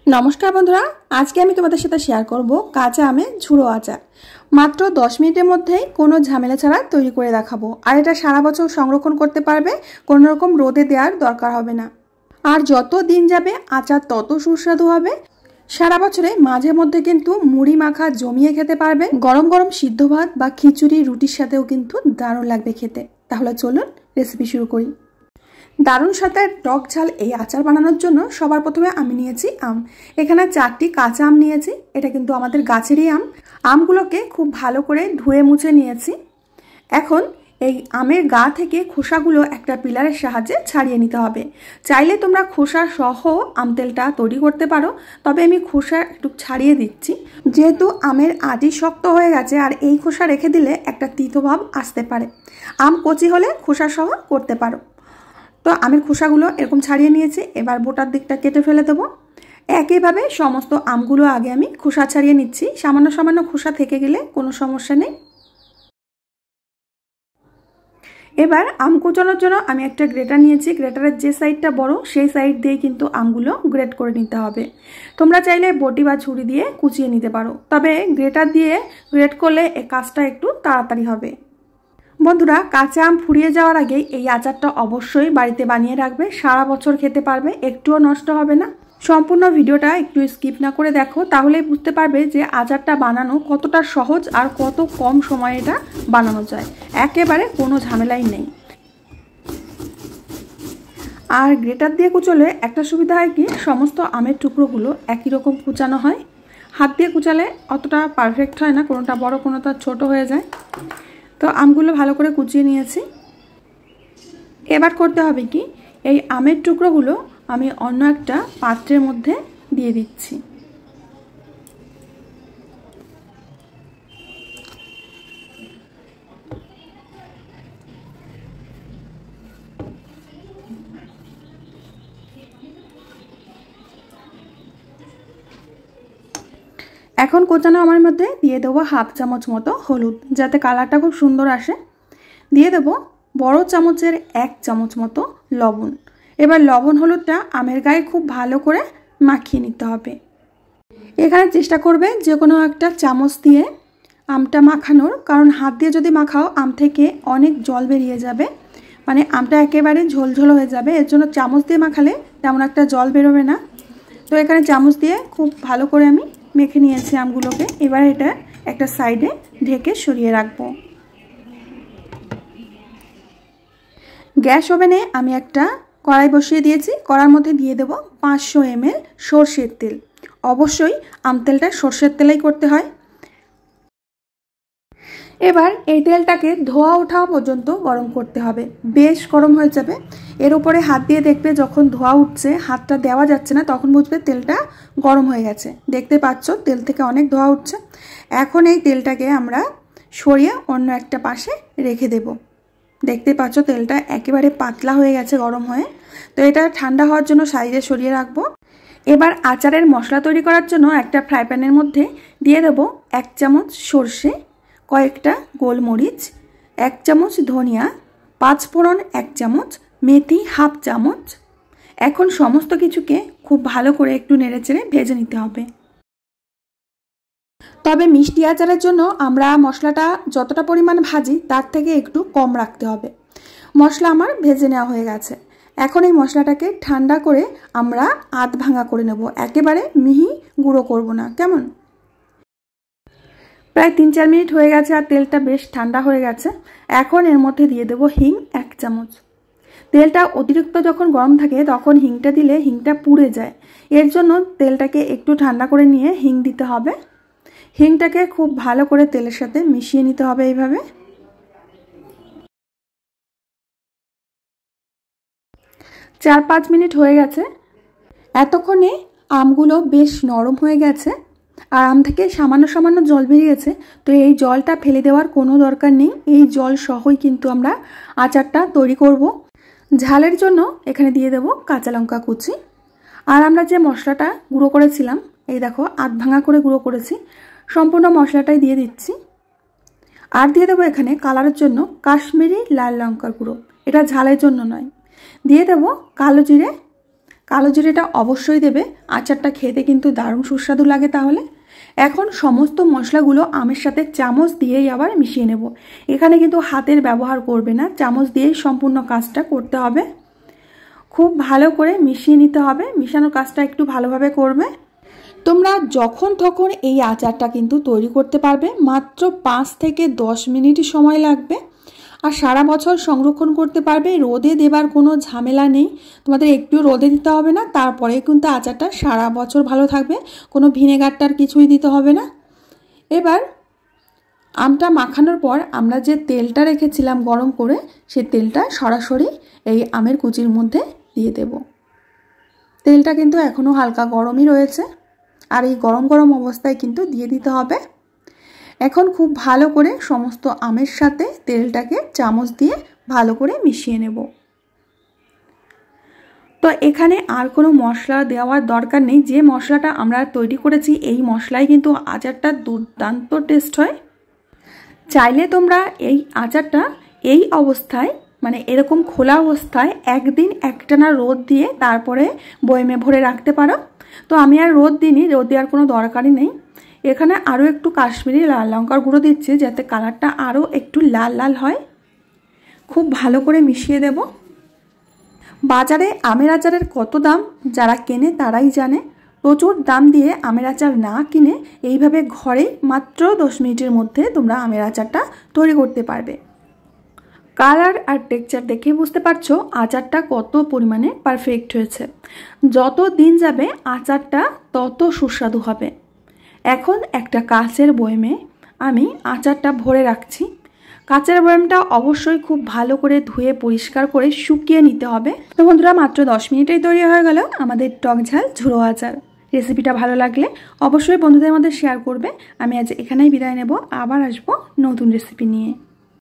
নমস্কার বন্ধুরা, আজকে আমি তোমাদের সাথে শেয়ার করব কাঁচা আমের ঝুড়ো আচার। মাত্র 10 মিনিটের মধ্যেই কোনো ঝামেলা ছাড়া তৈরি করে দেখাবো। আর এটা সারা বছর সংরক্ষণ করতে পারবে, কোনো রকম রোদে দেওয়ার দরকার হবে না। আর যত দিন যাবে আচার তত সুস্বাদু হবে। সারা বছরে মাঝে মধ্যে কিন্তু মুড়ি মাখা জমিয়ে খেতে পারবে, গরম গরম সিদ্ধ ভাত বা খিচুড়ি রুটির সাথেও কিন্তু দারুণ লাগবে খেতে। তাহলে চলুন রেসিপি শুরু করি। দারুণ স্বাদের টক ঝাল এই আচার বানানোর জন্য সবার প্রথমে আমি নিয়েছি আম। এখানে 4টি কাঁচা আম নিয়েছি। এটা কিন্তু আমাদের গাছেরই আম। আমগুলোকে খুব ভালো করে ধুয়ে মুছে নিয়েছি। এখন এই আমের গা থেকে খোসাগুলো একটা পিলারের সাহায্যে ছাড়িয়ে নিতে হবে। চাইলে তোমরা খোসা সহ আম তেলটা তৈরি করতে পারো, তবে আমি খোসা একটু ছাড়িয়ে দিচ্ছি, যেহেতু আমের আটি শক্ত হয়ে গেছে আর এই খোসা রেখে দিলে একটা তিতো ভাব আসতে পারে। আম কচি হলে খোসা সহ করতে পারো। তো আমের খোসাগুলো এরকম ছাড়িয়ে নিয়েছি। এবার বোটার দিকটা কেটে ফেলে দেবো। একইভাবে সমস্ত আমগুলো আগে আমি খোসা ছাড়িয়ে নিচ্ছি। সামান্য সামান্য খোসা থেকে গেলে কোনো সমস্যা নেই। এবার আম কুচানোর জন্য আমি একটা গ্রেটার নিয়েছি। গ্রেটারের যে সাইডটা বড় সেই সাইড দিয়ে কিন্তু আমগুলো গ্রেট করে নিতে হবে। তোমরা চাইলে বটি বা ছুরি দিয়ে কুচিয়ে নিতে পারো, তবে গ্রেটার দিয়ে গ্রেট করলে এই কাজটা একটু তাড়াতাড়ি হবে। বন্ধুরা, কাঁচা আম ফুরিয়ে যাওয়ার আগে এই আচারটা অবশ্যই বাড়িতে বানিয়ে রাখবে। সারা বছর খেতে পারবে, একটুও নষ্ট হবে না। সম্পূর্ণ ভিডিওটা একটু স্কিপ না করে দেখো, তাহলেই বুঝতে পারবে যে আচারটা বানানো কতটা সহজ আর কত কম সময়ে এটা বানানো যায়। একেবারে কোনো ঝামেলাই নেই। আর গ্রেটার দিয়ে কুচলে একটা সুবিধা হয় কি, সমস্ত আমের টুকরোগুলো একই রকম কুচানো হয়। হাত দিয়ে কুচালে অতটা পারফেক্ট হয় না, কোনোটা বড় কোনোটা ছোট হয়ে যায়। তো আমগুলো ভালো করে কুচিয়ে নিয়েছি। এবার করতে হবে কি, এই আমের টুকরোগুলো আমি অন্য একটা পাত্রের মধ্যে দিয়ে দিচ্ছি। এখন কোচানো আমার মধ্যে দিয়ে দেবো হাফ চামচ মতো হলুদ, যাতে কালারটা খুব সুন্দর আসে। দিয়ে দেবো বড় চামচের 1 চামচ মতো লবণ। এবার লবণ হলুদটা আমের গায়ে খুব ভালো করে মাখিয়ে নিতে হবে। এখানে চেষ্টা করবে যে কোনো একটা চামচ দিয়ে আমটা মাখানোর, কারণ হাত দিয়ে যদি মাখাও আম থেকে অনেক জল বেরিয়ে যাবে, মানে আমটা একেবারে ঝোলঝোল হয়ে যাবে। এর জন্য চামচ দিয়ে মাখালে তেমন একটা জল বেরোবে না। তো এখানে চামচ দিয়ে খুব ভালো করে আমি মেখে নিয়েছি আমগুলোকে। এবার এটা একটা সাইডে ঢেকে সরিয়ে রাখবো। গ্যাস ওভেনে আমি একটা কড়াই বসিয়ে দিয়েছি। কড়ার মধ্যে দিয়ে দেবো 500 ml সর্ষের তেল। অবশ্যই আম তেলটা সর্ষের তেলেই করতে হয়। এবার এই তেলটাকে ধোয়া ওঠাও পর্যন্ত গরম করতে হবে। বেশ গরম হয়ে যাবে। এর উপরে হাত দিয়ে দেখবে যখন ধোয়া উঠছে, হাতটা দেওয়া যাচ্ছে না, তখন বুঝবে তেলটা গরম হয়ে গেছে। দেখতে পাচ্ছ তেল থেকে অনেক ধোয়া উঠছে। এখন এই তেলটাকে আমরা সরিয়ে অন্য একটা পাশে রেখে দেব। দেখতে পাচ্ছ তেলটা একেবারে পাতলা হয়ে গেছে গরম হয়ে। তো এটা ঠান্ডা হওয়ার জন্য সাইডে সরিয়ে রাখবো। এবার আচারের মশলা তৈরি করার জন্য একটা ফ্রাই প্যানের মধ্যে দিয়ে দেব 1 চামচ সর্ষে, কয়েকটা গোলমরিচ, 1 চামচ ধনিয়া, 5 ফোড়ন 1 চামচ, মেথি হাফ চামচ। এখন সমস্ত কিছুকে খুব ভালো করে একটু নেড়েচেড়ে ভেজে নিতে হবে। তবে মিষ্টি আচারের জন্য আমরা মশলাটা যতটা পরিমাণ ভাজি তার থেকে একটু কম রাখতে হবে। মশলা আমার ভেজে নেওয়া হয়ে গেছে। এখন এই মশলাটাকে ঠান্ডা করে আমরা আধ ভাঙা করে নেব, একেবারে মিহি গুঁড়ো করব না, কেমন? প্রায় 3-4 মিনিট হয়ে গেছে আর তেলটা বেশ ঠান্ডা হয়ে গেছে। এখন এর মধ্যে দিয়ে দেব হিং 1 চামচ। তেলটা অতিরিক্ত যখন গরম থাকে তখন হিংটা দিলে হিংটা পুড়ে যায়। এর জন্য তেলটাকে একটু ঠান্ডা করে নিয়ে হিং দিতে হবে। হিংটাকে খুব ভালো করে তেলের সাথে মিশিয়ে নিতে হবে এইভাবে। 4-5 মিনিট হয়ে গেছে। এতক্ষণে আমগুলো বেশ নরম হয়ে গেছে আর আম থেকে সামান্য সামান্য জল বেরিয়েছে। তো এই জলটা ফেলে দেওয়ার কোনো দরকার নেই। এই জল সহই কিন্তু আমরা আচারটা তৈরি করব। ঝালের জন্য এখানে দিয়ে দেব কাঁচা লঙ্কা কুচি। আর আমরা যে মশলাটা গুঁড়ো করেছিলাম, এই দেখো আধ ভাঙা করে গুঁড়ো করেছি, সম্পূর্ণ মশলাটাই দিয়ে দিচ্ছি। আর দিয়ে দেবো এখানে কালারের জন্য কাশ্মীরি লাল লঙ্কার গুঁড়ো। এটা ঝালের জন্য নয়। দিয়ে দেবো কালো জিরে। কালো জিরেটা অবশ্যই দেবে, আচারটা খেতে কিন্তু দারুণ সুস্বাদু লাগে। তাহলে এখন সমস্ত মশলাগুলো আমের সাথে চামচ দিয়েই আবার মিশিয়ে নেব। এখানে কিন্তু হাতের ব্যবহার করবে না, চামচ দিয়েই সম্পূর্ণ কাজটা করতে হবে। খুব ভালো করে মিশিয়ে নিতে হবে, মিশানোর কাজটা একটু ভালোভাবে করবে। তোমরা যখন তখন এই আচারটা কিন্তু তৈরি করতে পারবে, মাত্র 5 থেকে 10 মিনিট সময় লাগবে। আর সারা বছর সংরক্ষণ করতে পারবে, রোদে দেবার কোনো ঝামেলা নেই, তোমাদের একটু রোদে দিতে হবে না, তারপরে কিন্তু আচারটা সারা বছর ভালো থাকবে, কোনো ভিনেগারটার কিছুই দিতে হবে না। এবার আমটা মাখানোর পর আমরা যে তেলটা রেখেছিলাম গরম করে, সেই তেলটা সরাসরি এই আমের কুচির মধ্যে দিয়ে দেব। তেলটা কিন্তু এখনও হালকা গরমই রয়েছে, আর এই গরম গরম অবস্থায় কিন্তু দিয়ে দিতে হবে। এখন খুব ভালো করে সমস্ত আমের সাথে তেলটাকে চামচ দিয়ে ভালো করে মিশিয়ে নেব। তো এখানে আর কোনো মশলা দেওয়ার দরকার নেই, যে মশলাটা আমরা তৈরি করেছি এই মশলাই কিন্তু আচারটা দুর্দান্ত টেস্ট হয়। চাইলে তোমরা এই আচারটা এই অবস্থায়, মানে এরকম খোলা অবস্থায় একদিন একটানা রোদ দিয়ে তারপরে বয়মে ভরে রাখতে পারো। তো আমি আর রোদ দিইনি, রোদ দেওয়ার কোনো দরকারই নেই। এখানে আরও একটু কাশ্মীরি লাল লঙ্কার গুঁড়ো দিচ্ছি, যাতে কালারটা আরও একটু লাল লাল হয়। খুব ভালো করে মিশিয়ে দেব। বাজারে আমের আচারের কত দাম যারা কেনে তারাই জানে। প্রচুর দাম দিয়ে আমের আচার না কিনে এইভাবে ঘরে মাত্র 10 মিনিটের মধ্যে তোমরা আমের আচারটা তৈরি করতে পারবে। কালার আর টেক্সচার দেখে বুঝতে পারছো আচারটা কত পরিমাণে পারফেক্ট হয়েছে। যত দিন যাবে আচারটা তত সুস্বাদু হবে। এখন একটা কাচের বয়মে আমি আচারটা ভরে রাখছি। কাচের বয়মটা অবশ্যই খুব ভালো করে ধুয়ে পরিষ্কার করে শুকিয়ে নিতে হবে। তো বন্ধুরা, মাত্র 10 মিনিটেই তৈরি হয়ে গেল আমাদের টক ঝাল ঝুড়ো আচার। রেসিপিটা ভালো লাগলে অবশ্যই বন্ধুদের মধ্যে শেয়ার করবে। আমি আজ এখানেই বিদায় নেব, আবার আসবো নতুন রেসিপি নিয়ে।